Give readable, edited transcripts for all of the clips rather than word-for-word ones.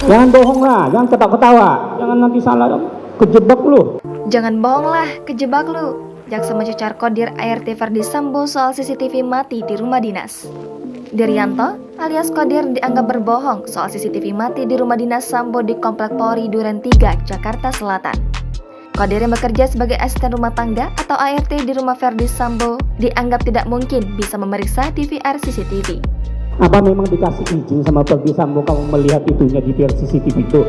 Jangan bohong lah, jangan ketawa-ketawa, jangan nanti salah kejebak lu. Jangan bohong lah, kejebak lu. Jaksa mencecar Kodir ART Ferdi Sambo soal CCTV mati di rumah dinas. Diryanto alias Kodir dianggap berbohong soal CCTV mati di rumah dinas Sambo di Komplek Polri Duren 3, Jakarta Selatan. Kodir yang bekerja sebagai asisten rumah tangga atau ART di rumah Ferdi Sambo dianggap tidak mungkin bisa memeriksa DVR CCTV. Apa memang dikasih izin sama Ferdi Sambo kamu melihat itunya di CCTV itu?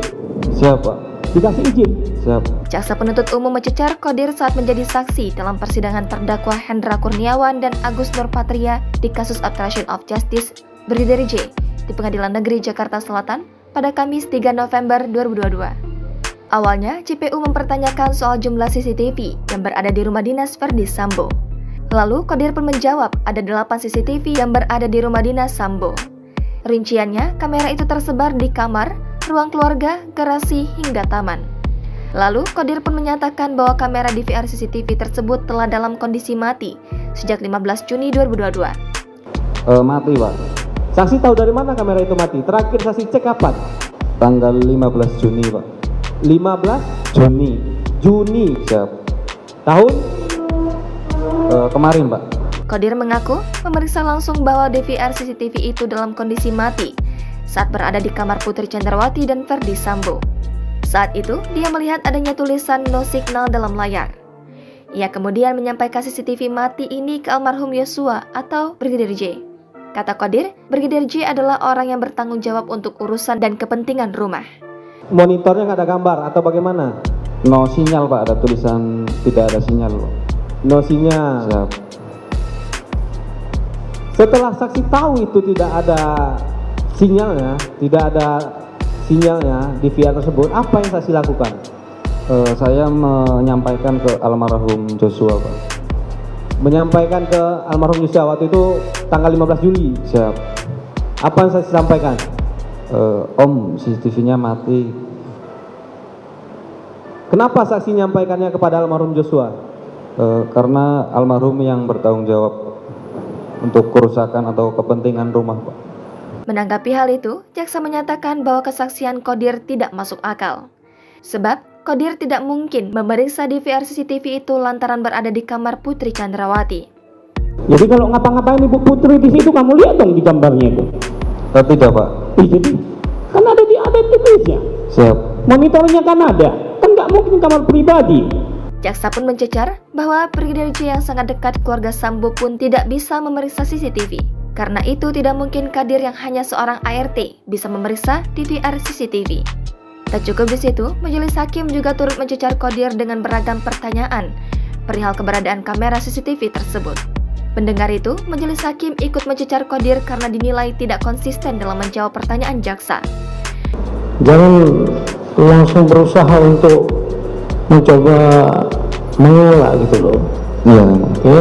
Siapa? Dikasih izin? Siap. Jaksa penuntut umum mencecar Kodir saat menjadi saksi dalam persidangan terdakwa Hendra Kurniawan dan Agus Nurpatria di kasus obstruction of justice Brigadir J di Pengadilan Negeri Jakarta Selatan pada Kamis 3 November 2022. Awalnya, JPU mempertanyakan soal jumlah CCTV yang berada di rumah dinas Ferdi Sambo. Lalu, Kodir pun menjawab ada 8 CCTV yang berada di rumah dinas Sambo. Rinciannya, kamera itu tersebar di kamar, ruang keluarga, garasi, hingga taman. Lalu, Kodir pun menyatakan bahwa kamera DVR CCTV tersebut telah dalam kondisi mati sejak 15 Juni 2022. Mati, Pak. Saksi tahu dari mana kamera itu mati? Terakhir saksi cek kapan? Tanggal 15 Juni, Pak. 15 Juni. Juni. Siap. Tahun? Kemarin, Pak. Kodir mengaku memeriksa langsung bahwa DVR CCTV itu dalam kondisi mati saat berada di kamar Putri Chandrawati dan Ferdi Sambo. Saat itu, dia melihat adanya tulisan no signal dalam layar. Ia kemudian menyampaikan CCTV mati ini ke almarhum Yosua atau Brigadir J. Kata Kodir, Brigadir J adalah orang yang bertanggung jawab untuk urusan dan kepentingan rumah. Monitornya nggak ada gambar atau bagaimana? No sinyal, Pak. Ada tulisan tidak ada sinyal, Pak. No sinyal. Siap. Setelah saksi tahu itu tidak ada sinyalnya, di VR tersebut, apa yang saksi lakukan? Saya menyampaikan ke almarhum Joshua, Pak. Menyampaikan ke almarhum Yosua waktu itu tanggal 15 Juli. Siap. Apa yang saksi sampaikan? Om, CCTV-nya mati. Kenapa saksi menyampaikannya kepada almarhum Joshua? Karena almarhum yang bertanggung jawab untuk kerusakan atau kepentingan rumah, Pak. Menanggapi hal itu, jaksa menyatakan bahwa kesaksian Kodir tidak masuk akal. Sebab, Kodir tidak mungkin memeriksa DVR CCTV itu lantaran berada di kamar Putri Chandrawati. Jadi kalau ngapa-ngapain Ibu Putri di situ, kamu lihat dong di gambarnya itu. Tidak, Pak. Jadi, kan ada tulisnya. Siap. Monitornya kan ada. Kan nggak mungkin kamar pribadi. Jaksa pun mencecar bahwa Brigadir J yang sangat dekat keluarga Sambo pun tidak bisa memeriksa CCTV. Karena itu tidak mungkin Kodir yang hanya seorang ART bisa memeriksa DVR CCTV. Tak cukup di situ, majelis hakim juga turut mencecar Kodir dengan beragam pertanyaan perihal keberadaan kamera CCTV tersebut. Mendengar itu, majelis hakim ikut mencecar Kodir karena dinilai tidak konsisten dalam menjawab pertanyaan jaksa. Jangan langsung berusaha untuk mencoba mengelak gitu loh. Iya. Ya.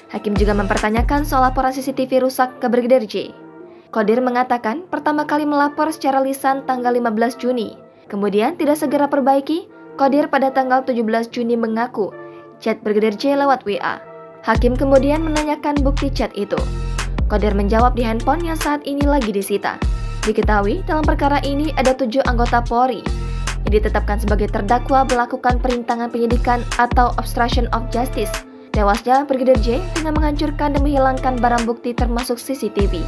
Hakim juga mempertanyakan soal laporan CCTV rusak ke Brigadir J. Kodir mengatakan pertama kali melapor secara lisan tanggal 15 Juni. Kemudian tidak segera perbaiki, Kodir pada tanggal 17 Juni mengaku chat Brigadir J lewat WA. Hakim kemudian menanyakan bukti chat itu. Kodir menjawab di handphone yang saat ini lagi disita. Diketahui dalam perkara ini ada 7 anggota Polri yang ditetapkan sebagai terdakwa melakukan perintangan penyidikan atau obstruction of justice. Tewasnya Brigadir J dengan menghancurkan dan menghilangkan barang bukti termasuk CCTV.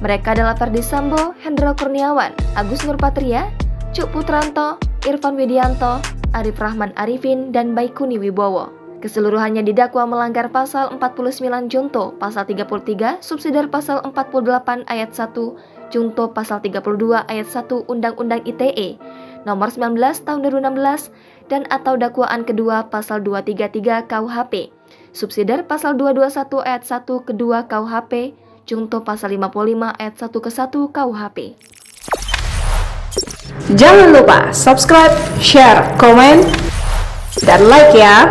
Mereka adalah Ferdi Sambo, Hendra Kurniawan, Agus Nurpatria, Cuk Putranto, Irfan Widianto, Arif Rahman Arifin, dan Baikuni Wibowo. Keseluruhannya didakwa melanggar pasal 49 Junto, pasal 33, subsidiar pasal 48 ayat 1, Junto pasal 32 ayat 1 Undang-Undang ITE nomor 19 tahun 2016 dan atau dakwaan kedua pasal 233 KUHP, subsidiar pasal 221 ayat 1 kedua KUHP, Junto pasal 55 ayat 1 ke 1 KUHP. Jangan lupa subscribe, share, komen, dan like ya.